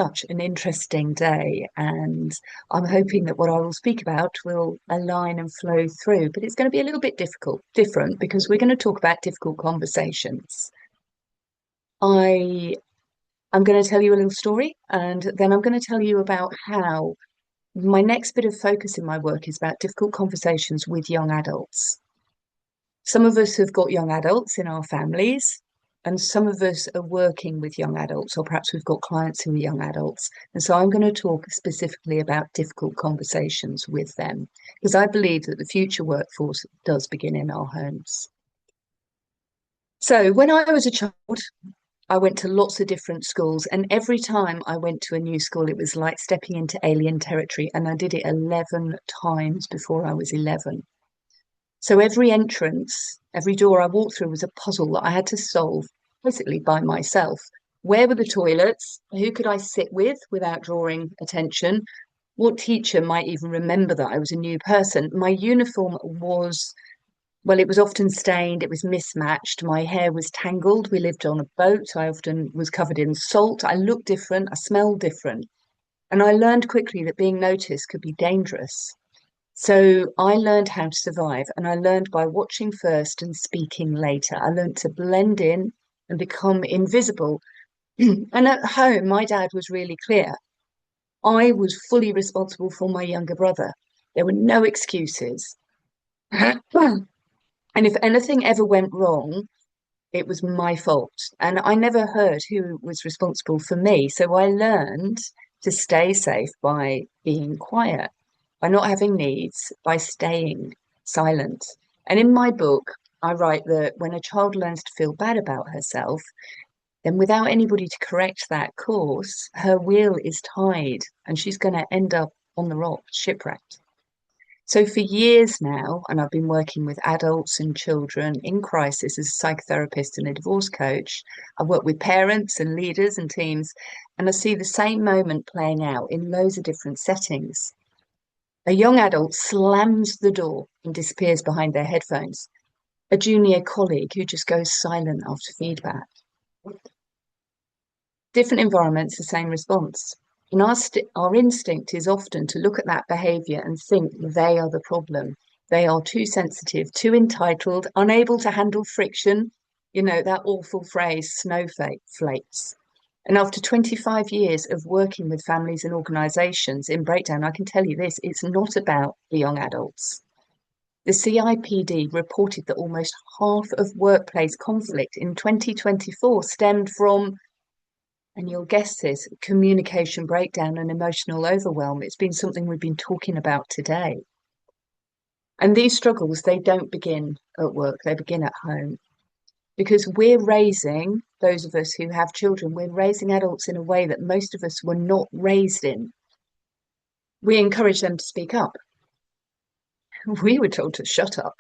such an interesting day, and I'm hoping that what I will speak about will align and flow through. But it's going to be a little bit different, because we're going to talk about difficult conversations. I am going to tell you a little story, and then I'm going to tell you about how my next bit of focus in my work is about difficult conversations with young adults. Some of us have got young adults in our families, and some of us are working with young adults, or perhaps we've got clients who are young adults. And so I'm going to talk specifically about difficult conversations with them, because I believe that the future workforce does begin in our homes. So when I was a child, I went to lots of different schools, and every time I went to a new school, it was like stepping into alien territory, and I did it 11 times before I was 11. So every entrance, every door I walked through was a puzzle that I had to solve basically by myself. Where were the toilets? Who could I sit with without drawing attention? What teacher might even remember that I was a new person? My uniform was, well, it was often stained, it was mismatched. My hair was tangled. We lived on a boat. I often was covered in salt. I looked different. I smelled different. And I learned quickly that being noticed could be dangerous. So I learned how to survive, and I learned by watching first and speaking later. I learned to blend in and become invisible. And at home, my dad was really clear. I was fully responsible for my younger brother. There were no excuses. And if anything ever went wrong, it was my fault. And I never heard who was responsible for me. So I learned to stay safe by being quiet, by not having needs, by staying silent. And in my book, I write that when a child learns to feel bad about herself, then without anybody to correct that course, her wheel is tied and she's going to end up on the rocks, shipwrecked. So for years now, and I've been working with adults and children in crisis as a psychotherapist and a divorce coach. I work with parents and leaders and teams, and I see the same moment playing out in loads of different settings. A young adult slams the door and disappears behind their headphones. A junior colleague who just goes silent after feedback. Different environments, the same response. And our instinct is often to look at that behaviour and think they are the problem. They are too sensitive, too entitled, unable to handle friction. You know, that awful phrase, snowflakes. And after 25 years of working with families and organisations in breakdown, I can tell you this, it's not about the young adults. The CIPD reported that almost half of workplace conflict in 2024 stemmed from, and you'll guess this, communication breakdown and emotional overwhelm. It's been something we've been talking about today. And these struggles, they don't begin at work, they begin at home. Because we're raising, those of us who have children, we're raising adults in a way that most of us were not raised in. We encourage them to speak up. We were told to shut up.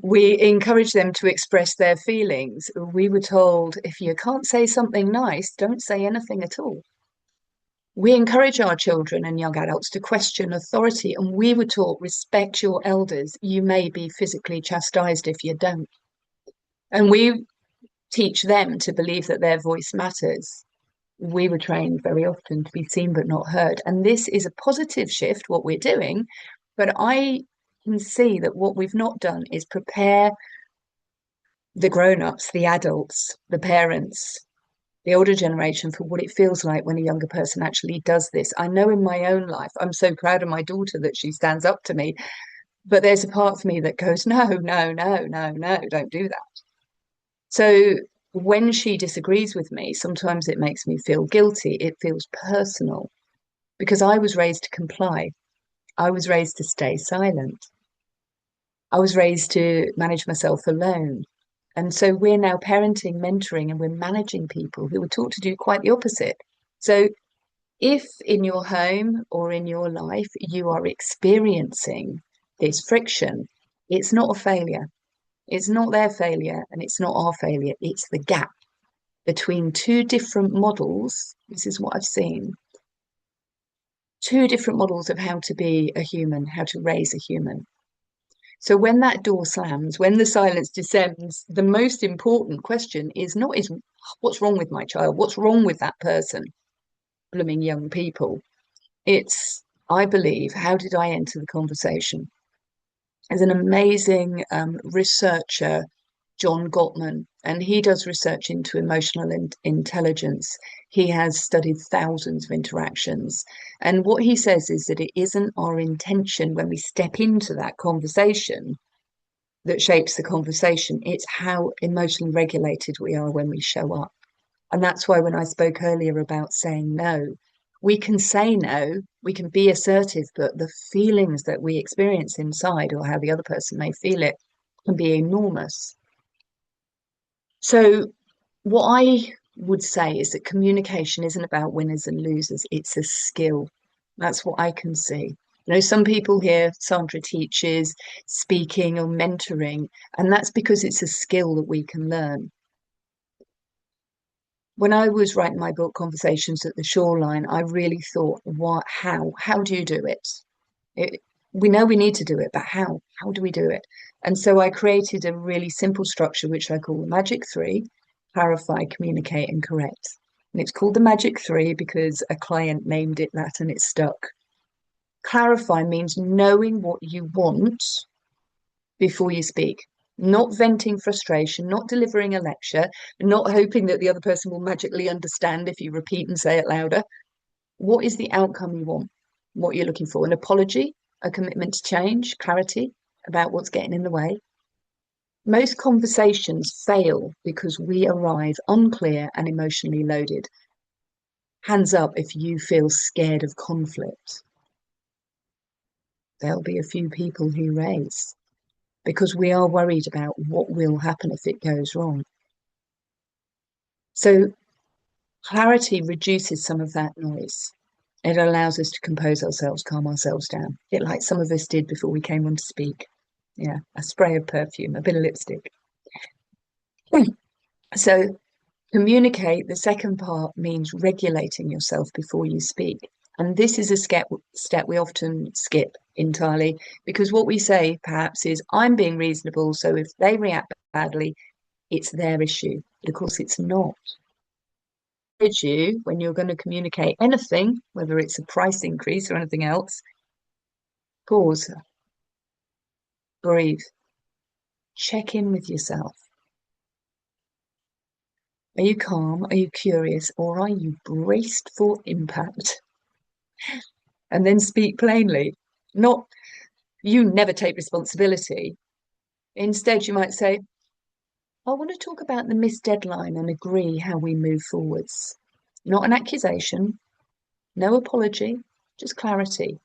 We encourage them to express their feelings. We were told, if you can't say something nice, don't say anything at all. We encourage our children and young adults to question authority, and we were taught, respect your elders. You may be physically chastised if you don't. And we teach them to believe that their voice matters. We were trained very often to be seen but not heard. And this is a positive shift, what we're doing. But I can see that what we've not done is prepare the grown-ups, the adults, the parents, the older generation for what it feels like when a younger person actually does this. I know in my own life, I'm so proud of my daughter that she stands up to me, but there's a part of me that goes, no, no, no, no, no, don't do that. So when she disagrees with me, sometimes it makes me feel guilty. It feels personal because I was raised to comply. I was raised to stay silent. I was raised to manage myself alone. And so we're now parenting, mentoring, and we're managing people who were taught to do quite the opposite. So if in your home or in your life you are experiencing this friction, it's not a failure. It's not their failure and it's not our failure. It's the gap between two different models. This is what I've seen. Two different models of how to be a human, how to raise a human. So when that door slams, when the silence descends, the most important question is not what's wrong with my child? What's wrong with that person? blooming young people. It's, I believe, how did I enter the conversation? There's an amazing researcher, John Gottman, and he does research into emotional intelligence. He has studied thousands of interactions. And what he says is that it isn't our intention when we step into that conversation that shapes the conversation. It's how emotionally regulated we are when we show up. And that's why when I spoke earlier about saying no, we can say no, we can be assertive, but the feelings that we experience inside or how the other person may feel it can be enormous. So what I would say is that communication isn't about winners and losers, it's a skill. That's what I can see. You know, some people here, Sandra teaches speaking or mentoring, and that's because it's a skill that we can learn. When I was writing my book, Conversations at the Shoreline, I really thought, what, how? How do you do it? We know we need to do it, but how? How do we do it? And so I created a really simple structure, which I call the Magic Three: clarify, communicate, and correct. And it's called the Magic Three because a client named it that and it stuck. Clarify means knowing what you want before you speak, not venting frustration, not delivering a lecture, not hoping that the other person will magically understand if you repeat and say it louder. What is the outcome you want? What you're looking for? An apology, a commitment to change, clarity about what's getting in the way. Most conversations fail because we arrive unclear and emotionally loaded. Hands up if you feel scared of conflict. There'll be a few people who raise because we are worried about what will happen if it goes wrong. So clarity reduces some of that noise. It allows us to compose ourselves, calm ourselves down, a bit like some of us did before we came on to speak. Yeah, a spray of perfume, a bit of lipstick. So communicate, the second part means regulating yourself before you speak. And this is a step we often skip entirely because what we say perhaps is, I'm being reasonable, so if they react badly, it's their issue. But of course, it's not. You, when you're going to communicate anything, whether it's a price increase or anything else, pause, breathe, check in with yourself. Are you calm? Are you curious? Or are you braced for impact? And then speak plainly. Not, you never take responsibility. Instead, you might say, I want to talk about the missed deadline and agree how we move forwards. Not an accusation, no apology, just clarity.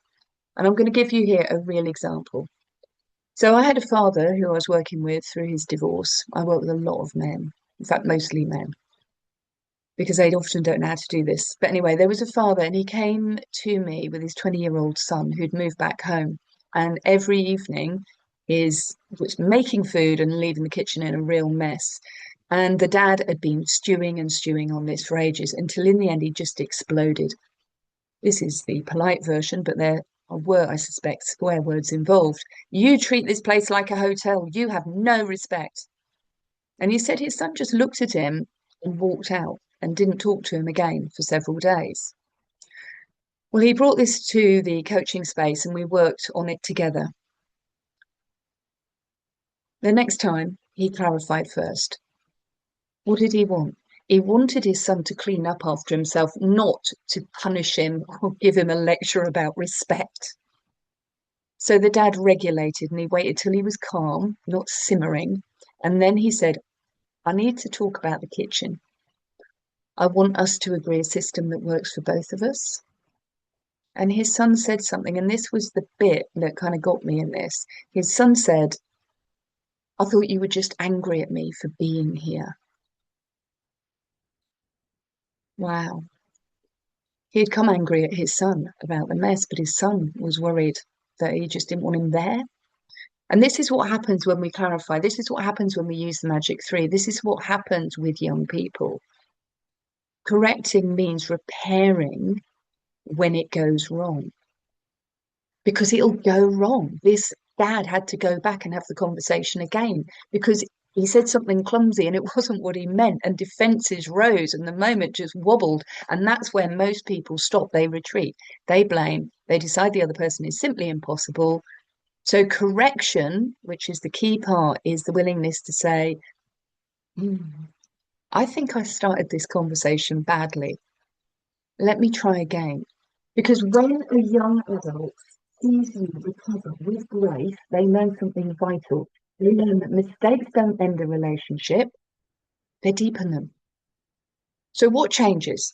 And I'm going to give you here a real example. So I had a father who I was working with through his divorce. I work with a lot of men, in fact, mostly men, because they often don't know how to do this. But anyway, there was a father and he came to me with his 20-year-old son who'd moved back home. And every evening was making food and leaving the kitchen in a real mess. And the dad had been stewing and stewing on this for ages until in the end he just exploded. This is the polite version, but there were, I suspect, swear words involved. You treat this place like a hotel. You have no respect. And he said his son just looked at him and walked out and didn't talk to him again for several days. Well, he brought this to the coaching space and we worked on it together. The next time, he clarified first. What did he want? He wanted his son to clean up after himself, not to punish him or give him a lecture about respect. So the dad regulated and he waited till he was calm, not simmering. And then he said, I need to talk about the kitchen. I want us to agree a system that works for both of us. And his son said something, and this was the bit that kind of got me in this. His son said, I thought you were just angry at me for being here. Wow. He'd come angry at his son about the mess, but his son was worried that he just didn't want him there. And this is what happens when we clarify. This is what happens when we use the magic three. This is what happens with young people. Correcting means repairing when it goes wrong, because it'll go wrong. This dad had to go back and have the conversation again because he said something clumsy and it wasn't what he meant, and defenses rose and the moment just wobbled. And that's where most people stop. They retreat, they blame, they decide the other person is simply impossible. So correction, which is the key part, is the willingness to say, "Hmm, I think I started this conversation badly. Let me try again." Because when a young adult sees you recover with grace, they learn something vital. They learn that mistakes don't end a relationship, they deepen them. So what changes?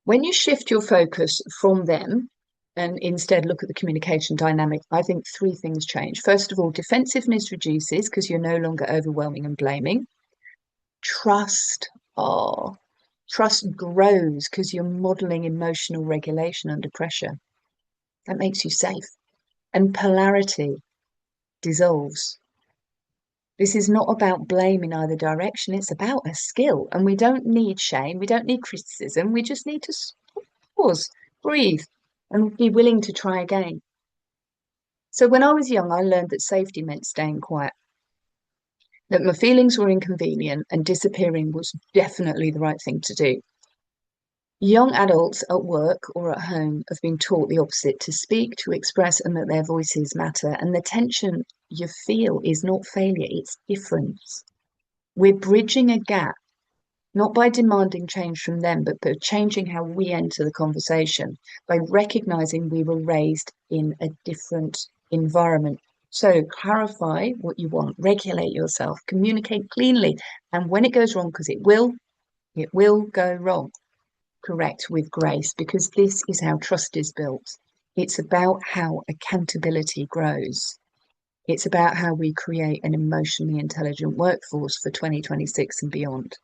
When you shift your focus from them and instead look at the communication dynamic, I think three things change. First of all, defensiveness reduces because you're no longer overwhelming and blaming. Trust, oh, trust grows because you're modeling emotional regulation under pressure. That makes you safe. And polarity dissolves. This is not about blame in either direction. It's about a skill. And we don't need shame. We don't need criticism. We just need to pause, breathe, and be willing to try again. So when I was young, I learned that safety meant staying quiet, that my feelings were inconvenient and disappearing was definitely the right thing to do. Young adults at work or at home have been taught the opposite, to speak, to express, and that their voices matter. And the tension you feel is not failure, it's difference. We're bridging a gap, not by demanding change from them, but by changing how we enter the conversation, by recognizing we were raised in a different environment. So clarify what you want, regulate yourself, communicate cleanly. And when it goes wrong, because it will go wrong, correct with grace, because this is how trust is built. It's about how accountability grows. It's about how we create an emotionally intelligent workforce for 2026 and beyond.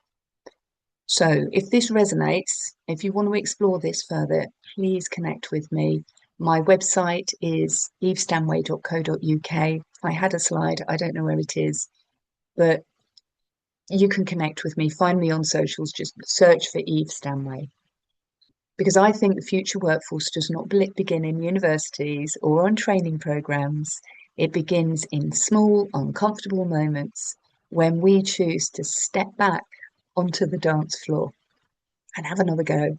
So if this resonates, if you want to explore this further, please connect with me. My website is evestanway.co.uk. I had a slide, I don't know where it is, but you can connect with me. Find me on socials, just search for Eve Stanway. Because I think the future workforce does not begin in universities or on training programs. It begins in small, uncomfortable moments when we choose to step back onto the dance floor and have another go.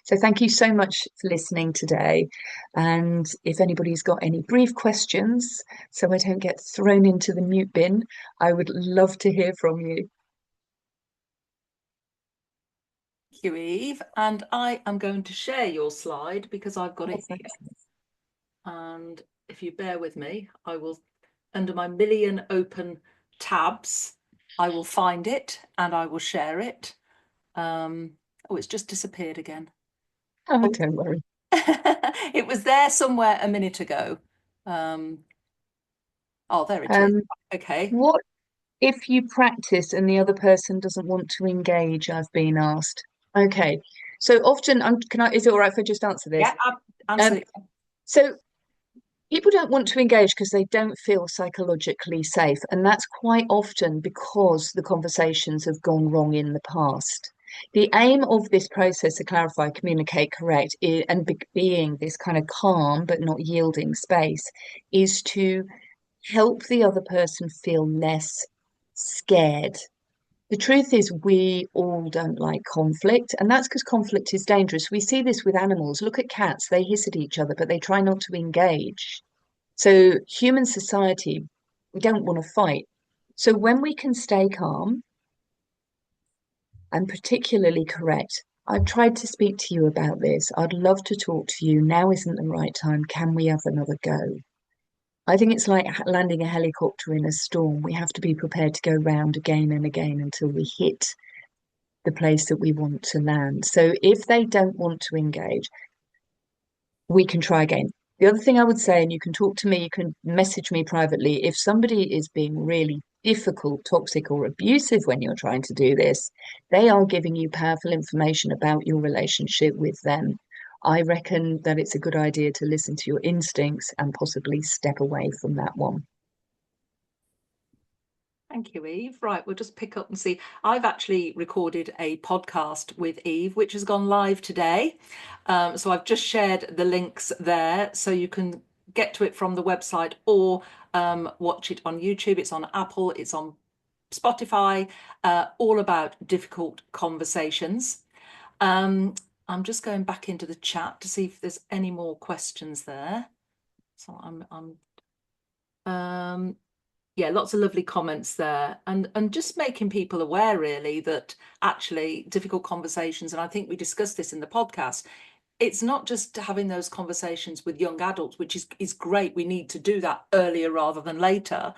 So thank you so much for listening today. And if anybody's got any brief questions, so I don't get thrown into the mute bin, I would love to hear from you. Thank you, Eve. And I am going to share your slide because I've got it here. And if you bear with me, I will, under my million open tabs, I will find it and I will share it. Oh, it's just disappeared again. Oh, don't worry. It was there somewhere a minute ago. Oh, there it is. Okay. What if you practice and the other person doesn't want to engage? I've been asked. Okay. So often, is it all right if I just answer this? Yeah, answer it. So people don't want to engage because they don't feel psychologically safe. And that's quite often because the conversations have gone wrong in the past. The aim of this process to clarify, communicate, correct, and being this kind of calm but not yielding space is to help the other person feel less scared. The truth is, we all don't like conflict, and that's because conflict is dangerous. We see this with animals. Look at cats, they hiss at each other, but they try not to engage. So, human society, we don't want to fight. So, when we can stay calm and particularly correct, I've tried to speak to you about this. I'd love to talk to you. Now isn't the right time. Can we have another go? I think it's like landing a helicopter in a storm. We have to be prepared to go round again and again until we hit the place that we want to land. So if they don't want to engage, we can try again. The other thing I would say, and you can talk to me, you can message me privately, if somebody is being really difficult, toxic, or abusive when you're trying to do this, they are giving you powerful information about your relationship with them. I reckon that it's a good idea to listen to your instincts and possibly step away from that one. Thank you, Eve. Right, we'll just pick up and see. I've actually recorded a podcast with Eve, which has gone live today. So I've just shared the links there so you can get to it from the website or watch it on YouTube. It's on Apple, it's on Spotify, all about difficult conversations. I'm just going back into the chat to see if there's any more questions there. So yeah, lots of lovely comments there, and just making people aware really that actually difficult conversations, and I think we discussed this in the podcast, it's not just having those conversations with young adults, which is great. We need to do that earlier rather than later,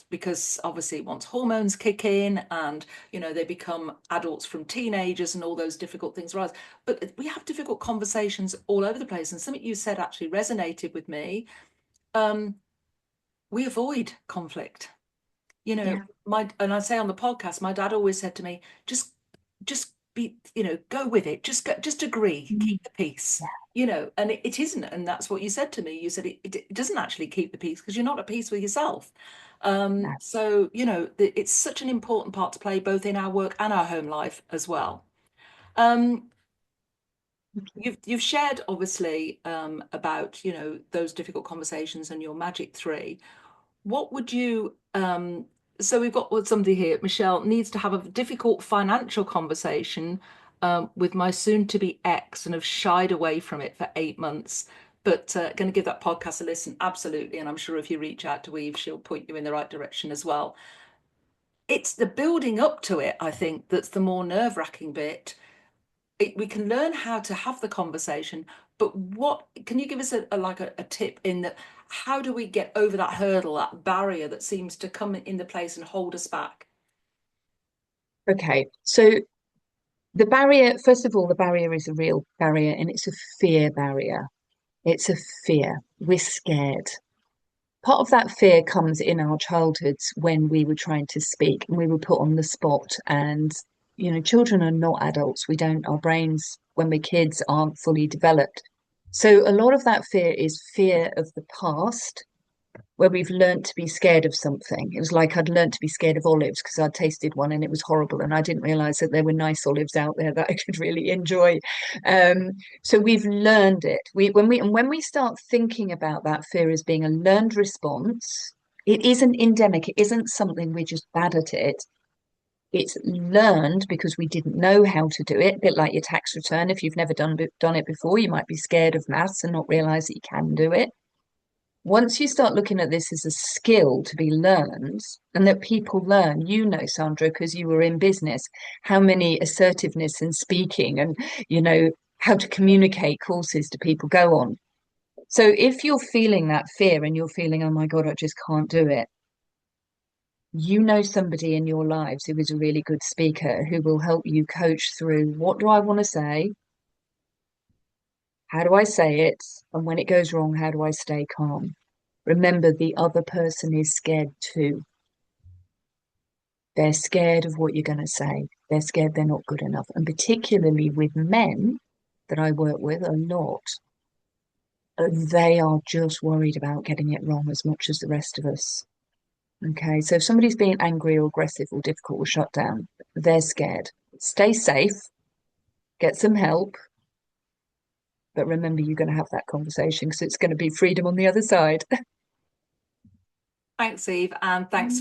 because obviously once hormones kick in and they become adults from teenagers and all those difficult things arise. But we have difficult conversations all over the place, and something you said actually resonated with me. We avoid conflict. Yeah. And I say on the podcast, my dad always said to me, just be, go with it, just agree, keep the peace, and it isn't. And that's what you said to me. You said it doesn't actually keep the peace because you're not at peace with yourself. No. So it's such an important part to play both in our work and our home life as well. You've shared obviously about those difficult conversations and your magic three. What would you so we've got somebody here, Michelle, needs to have a difficult financial conversation with my soon-to-be ex and have shied away from it for 8 months. But going to give that podcast a listen, absolutely. And I'm sure if you reach out to Eve, she'll point you in the right direction as well. It's the building up to it, I think, that's the more nerve-wracking bit. We can learn how to have the conversation, but what can you give us a tip in that? How do we get over that hurdle, that barrier that seems to come in the place and hold us back? Okay. So the barrier, first of all, the barrier is a real barrier and it's a fear barrier. It's a fear. We're scared. Part of that fear comes in our childhoods when we were trying to speak and we were put on the spot. And, children are not adults. Our brains, when we're kids, aren't fully developed. So a lot of that fear is fear of the past where we've learnt to be scared of something. It was like I'd learnt to be scared of olives because I'd tasted one and it was horrible, and I didn't realize that there were nice olives out there that I could really enjoy. Um, so we've learned it. When we start thinking about that fear as being a learned response, it isn't endemic. It isn't something we're just bad at it. It's learned because we didn't know how to do it. A bit like your tax return. If you've never done it before, you might be scared of maths and not realize that you can do it. Once you start looking at this as a skill to be learned and that people learn, Sandra, because you were in business, how many assertiveness and speaking and, how to communicate courses do people go on. So if you're feeling that fear and you're feeling, oh my God, I just can't do it, somebody in your lives who is a really good speaker who will help you coach through what do I want to say? How do I say it? And when it goes wrong, how do I stay calm? Remember, the other person is scared too. They're scared of what you're going to say. They're scared they're not good enough. And particularly with men that I work with a lot, they are just worried about getting it wrong as much as the rest of us. Okay, so if somebody's being angry or aggressive or difficult or shut down, they're scared. Stay safe, get some help, but remember you're going to have that conversation because it's going to be freedom on the other side. Thanks, Eve, and thanks